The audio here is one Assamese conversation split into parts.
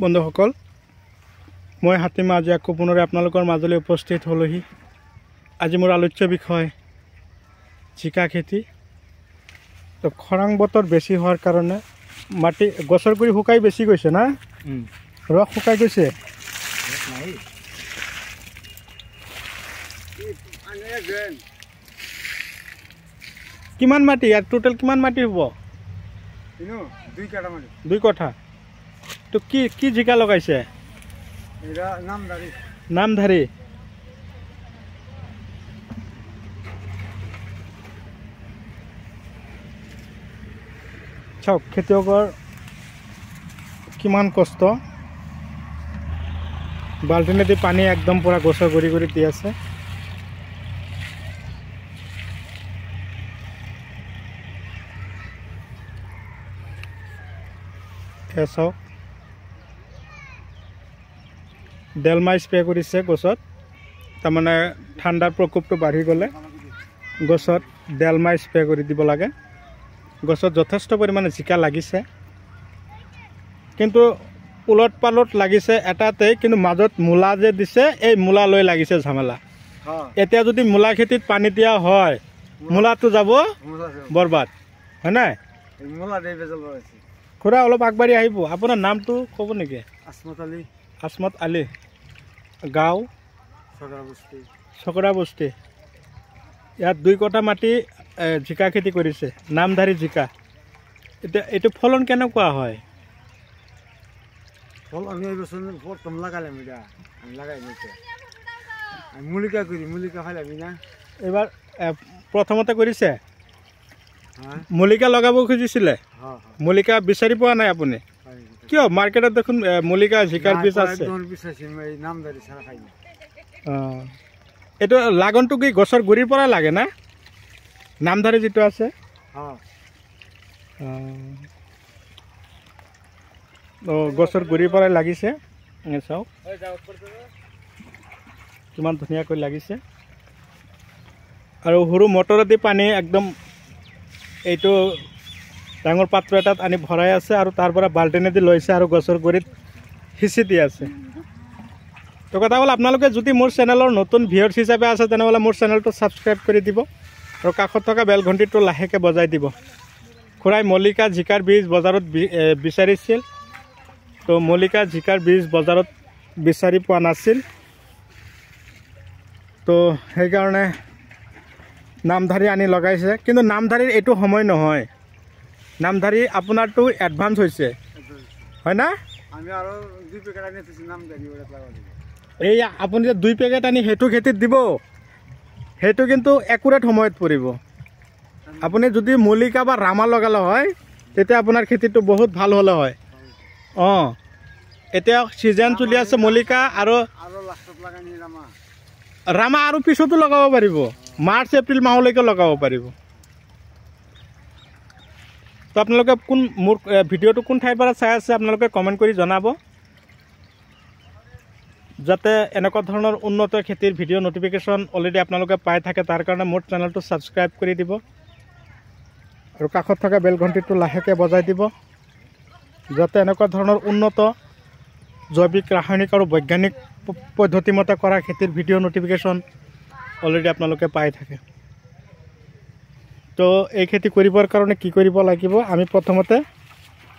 বন্ধুসকল, মই হাতীমা আজি আকৌ পুনৰে আপোনালোকৰ মাজলৈ উপস্থিত হ'লোহি। আজি মোৰ আলোচ্য বিষয় জিকা খেতি। তো খৰাং বতৰ বেছি হোৱাৰ কাৰণে মাটি গছৰ গুৰি শুকাই বেছি গৈছে না, ৰস শুকাই গৈছে। কিমান মাটি ইয়াত টোটেল কিমান মাটি হ'ব? 2 কঠা। তো কি কি জিকা লগাইছে? নামধাৰী। চাওক খেতিয়কৰ কিমান কষ্ট। বাল্টিনেদি পানী একদম পুৰা গছৰ গুৰি গুৰি দি আছে। চাওক ডেলমাই স্প্ৰে কৰিছে গছত। তাৰমানে ঠাণ্ডাৰ প্ৰকোপটো বাঢ়ি গ'লে গছত ডেলমাই স্প্ৰে কৰি দিব লাগে। গছত যথেষ্ট পৰিমাণে জিকা লাগিছে, কিন্তু উলট পালট লাগিছে এটাতেই, কিন্তু মাজত মূলা যে দিছে এই মূলা লৈ লাগিছে ঝামেলা। এতিয়া যদি মূলা খেতিত পানী দিয়া হয় মূলাটো যাব বৰবাদ, হয় নাই? খুৰা অলপ আগবাঢ়ি আহিব। আপোনাৰ নামটো ক'ব নেকি? আসমত আলী, গাঁও চকৰা বস্তি। ইয়াত 2 কঠা মাটি জিকা খেতি কৰিছে, নামধাৰী জিকা। এতিয়া এইটো ফলন কেনেকুৱা হয়? এইবাৰ প্ৰথমতে কৰিছে, মল্লিকা লগাব খুজিছিলে, মল্লিকা বিচাৰি পোৱা নাই আপুনি? কিয়? মাৰ্কেটত দেখোন মল্লিকা জিকাৰ বীজ আছে। এইটো লাগনটো কি গছৰ গুৰিৰ পৰা লাগে না? নামধাৰী যিটো আছে গছৰ গুৰিৰ পৰাই লাগিছে। চাওক কিমান ধুনীয়াকৈ লাগিছে। আৰু সৰু মটৰেদি পানী একদম এইটো ডাঙৰ পাত্ৰ এটাত আনি ভৰাই আছে, আৰু তাৰ পৰা বাল্টিনেদি লৈছে আৰু গছৰ গুৰিত সিঁচি দি আছে। তো কথা হ'ল, আপোনালোকে যদি মোৰ চেনেলৰ নতুন ভিউৱাৰ্ছ হিচাপে আছে তেনেহ'লে মোৰ চেনেলটো ছাবস্ক্ৰাইব কৰি দিব আৰু কাষত থকা বেল ঘণ্টিটো লাহেকৈ বজাই দিব। খুৰাই মল্লিকা জিকাৰ বীজ বজাৰত বিচাৰিছিল, তো মল্লিকা জিকাৰ বীজ বজাৰত বিচাৰি পোৱা নাছিল। তো সেইকাৰণে নামধাৰী আনি লগাইছে, কিন্তু নামধাৰীৰ এইটো সময় নহয়। নামধাৰী আপোনাৰটো এডভান্স হৈছে, হয় না? এই আপুনি যে 2 পেকেট আনি সেইটো খেতিত দিব, সেইটো কিন্তু একুৰেট সময়ত পৰিব। আপুনি যদি মল্লিকা বা ৰামা লগালে হয় তেতিয়া আপোনাৰ খেতিটো বহুত ভাল হ'লে হয়। এতিয়া ছিজন চলি আছে মল্লিকা আৰু ৰামা, আৰু পিছতো লগাব পাৰিব, মাৰ্চ এপ্ৰিল মাহলৈকে লগাব পাৰিব। তো আপোনালোকে মোৰ ভিডিঅ'টো কোন ঠাইৰ পৰা চাই আছে আপোনালোকে কমেণ্ট কৰি জনাব, যাতে এনেকুৱা ধৰণৰ উন্নত খেতিৰ ভিডিঅ' নটিফিকেশ্যন অলৰেডি আপোনালোকে পাই থাকে। তাৰ কাৰণে মোৰ চেনেলটো ছাবস্ক্ৰাইব কৰি দিব আৰু কাষত থকা বেল ঘণ্টিটো লাহেকৈ বজাই দিব, যাতে এনেকুৱা ধৰণৰ উন্নত জৈৱিক, ৰাসায়নিক আৰু বৈজ্ঞানিক পদ্ধতিমতে কৰা খেতিৰ ভিডিঅ' নটিফিকেশ্যন অলৰেডি আপোনালোকে পাই থাকে। তো এই খেতি কৰিবৰ কাৰণে কি কৰিব লাগিব? আমি প্ৰথমতে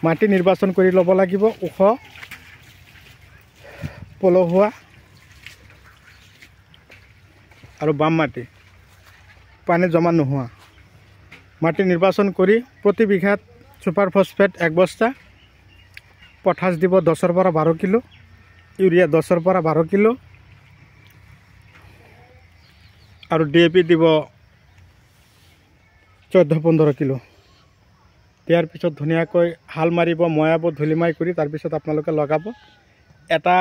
মাটি নিৰ্বাচন কৰি ল'ব লাগিব, ওখ পলসুৱা আৰু বাম মাটি, পানী জমা নোহোৱা মাটি নিৰ্বাচন কৰি প্ৰতি বিঘাত ছুপাৰ ফছফেট 1 বস্তা, পটাছ দিব 10-ৰ পৰা 12 কিলো, ইউৰিয়া 10-ৰ পৰা 12 কিলো, আৰু DAP দিব 14-15 কিলো। দিয়াৰ পিছত ধুনীয়াকৈ হাল মাৰিব, ময়াব, ধূলিমাই কৰি তাৰপিছত আপোনালোকে লগাব। এটা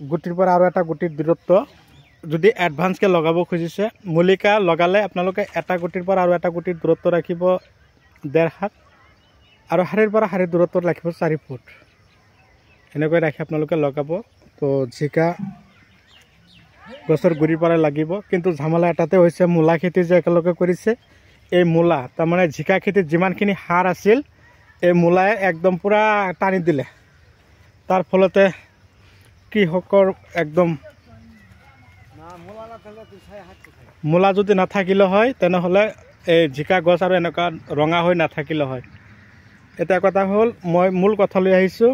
গুটিৰ পৰা আৰু এটা গুটিৰ দূৰত্ব যদি এডভান্সকৈ লগাব খুজিছে, মল্লিকা লগালে আপোনালোকে এটা গুটিৰ পৰা আৰু এটা গুটিৰ দূৰত্ব ৰাখিব 1.5 হাত, আৰু শাৰীৰ পৰা শাৰীৰ দূৰত্ব ৰাখিব 4 ফুট। এনেকৈ ৰাখি আপোনালোকে লগাব। তো জিকা গছৰ গুৰিৰ পৰা লাগিব। কিন্তু ঝামেলা এটাতে হৈছে, মূলা খেতি যে একেলগে কৰিছে, এই মূলা তাৰমানে জিকা খেতিত যিমানখিনি সাৰ আছিল এই মূলাই একদম পূৰা টানি দিলে। তাৰ ফলতে কৃষকৰ একদম মূলা যদি নাথাকিলে হয় তেনেহ'লে এই জিকা গছ আৰু এনেকুৱা ৰঙা হৈ নাথাকিলে হয়। এটা কথা হ'ল, মই মূল কথা লৈ আহিছোঁ,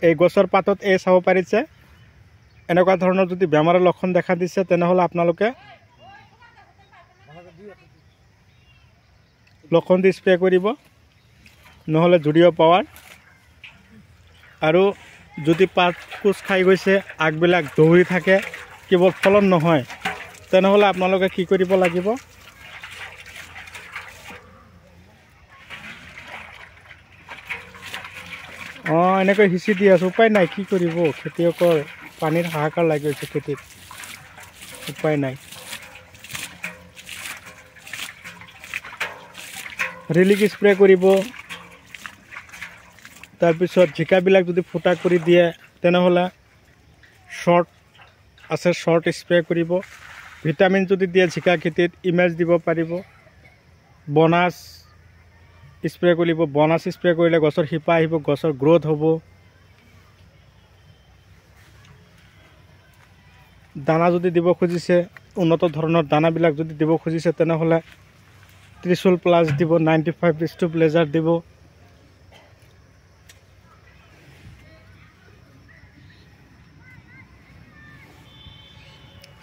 এই গছৰ পাতত এই চাব পাৰিছে এনেকুৱা ধৰণৰ যদি বেমাৰৰ লক্ষণ দেখা দিছে তেনেহ'লে আপোনালোকে লক্ষণ দি স্প্ৰে কৰিব, নহ'লে জুডিঅ' পাৱাৰ। আৰু যদি পাত কোচ খাই গৈছে, আগবিলাক দৌৰি থাকে, কেৱল ফলন নহয়, তেনেহ'লে আপোনালোকে কি কৰিব লাগিব, এনেকৈ সিঁচি দি আছোঁ, উপায় নাই, কি কৰিব। খেতিয়কৰ পানীৰ হাহাকাৰ লাগি গৈছে খেতিত, উপায় নাই। ৰিলিক স্প্ৰে কৰিব। তাৰপিছত জিকাবিলাক যদি ফুটা কৰি দিয়ে তেনেহ'লে শ্বৰ্ট আছে, শ্বৰ্ট স্প্ৰে কৰিব। ভিটামিন যদি দিয়ে জিকা খেতিত, ইমেজ দিব পাৰিব। বনাছ স্প্ৰে কৰিব, বনাছ স্প্ৰে কৰিলে গছৰ শিপা আহিব, গছৰ গ্ৰ'থ হ'ব। দানা যদি দিব খুজিছে, উন্নত ধৰণৰ দানাবিলাক যদি দিব খুজিছে তেনেহ'লে ত্ৰিশূল প্লাছ দিব, 95 ষ্টুপ লেজাৰ দিব।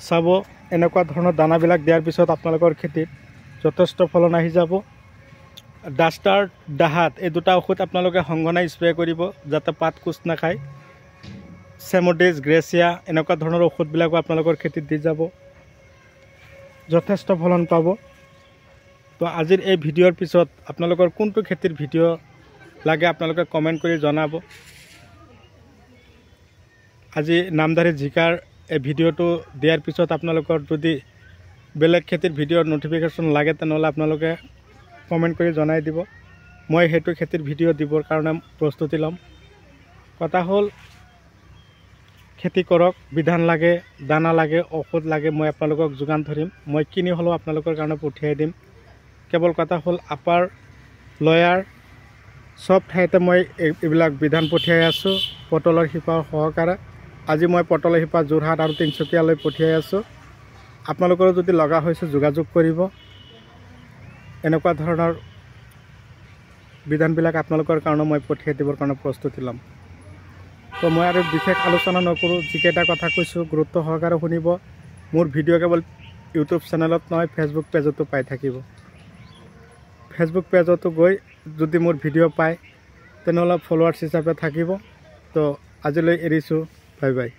চাব, এনেকুৱা ধৰণৰ দানাবিলাক দিয়াৰ পিছত আপোনালোকৰ খেতিত যথেষ্ট ফলন আহি যাব। ডাষ্টাৰ, ডাহাত এই দুটা ঔষধ আপোনালোকে সংগনাই স্প্ৰে কৰিব যাতে পাত কোচ নাখায়। চেমোডিছ, গ্ৰেচিয়া এনেকুৱা ধৰণৰ ঔষধবিলাকো আপোনালোকৰ খেতিত দি যাব, যথেষ্ট ফলন পাব। তো আজিৰ এই ভিডিঅ'ৰ পিছত আপোনালোকৰ কোনটো খেতিৰ ভিডিঅ' লাগে আপোনালোকে কমেণ্ট কৰি জনাব। আজি নামধাৰী জিকাৰ এই ভিডিঅ'টো দিয়াৰ পিছত আপোনালোকৰ যদি বেলেগ খেতিৰ ভিডিঅ'ৰ ন'টিফিকেশ্যন লাগে তেনেহ'লে আপোনালোকে কমেণ্ট কৰি জনাই দিব, মই সেইটো খেতিৰ ভিডিঅ' দিবৰ কাৰণে প্ৰস্তুতি ল'ম। কথা হ'ল, খেতি কৰক, বিধান লাগে, দানা লাগে, ঔষধ লাগে, মই আপোনালোকক যোগান ধৰিম। মই কিনি হ'লেও আপোনালোকৰ কাৰণে পঠিয়াই দিম। কেৱল কথা হ'ল, আপাৰ লয়াৰ চব ঠাইতে মই এইবিলাক বিধান পঠিয়াই আছোঁ পটলৰ শিপাৰ সহকাৰে। আজি মই পটলৰ শিপা যোৰহাট আৰু তিনিচুকীয়ালৈ পঠিয়াই আছোঁ। আপোনালোকৰো যদি লগা হৈছে যোগাযোগ কৰিব। এনেকুৱা ধৰণৰ বিধানবিলাক আপোনালোকৰ কাৰণে মই পঠিয়াই দিবৰ কাৰণে প্ৰস্তুতি ল'ম। তো মই আৰু বিশেষ আলোচনা নকৰোঁ, যিকেইটা কথা কৈছোঁ গুৰুত্ব সহকাৰে শুনিব। মোৰ ভিডিঅ' কেৱল ইউটিউব চেনেলত নহয়, ফেচবুক পেজতো পাই থাকিব। ফেচবুক পেজতো গৈ যদি মোৰ ভিডিঅ' পায় তেনেহ'লে ফলোৱাৰ্ছ হিচাপে থাকিব। তো আজিলৈ এৰিছোঁ, বাই বাই।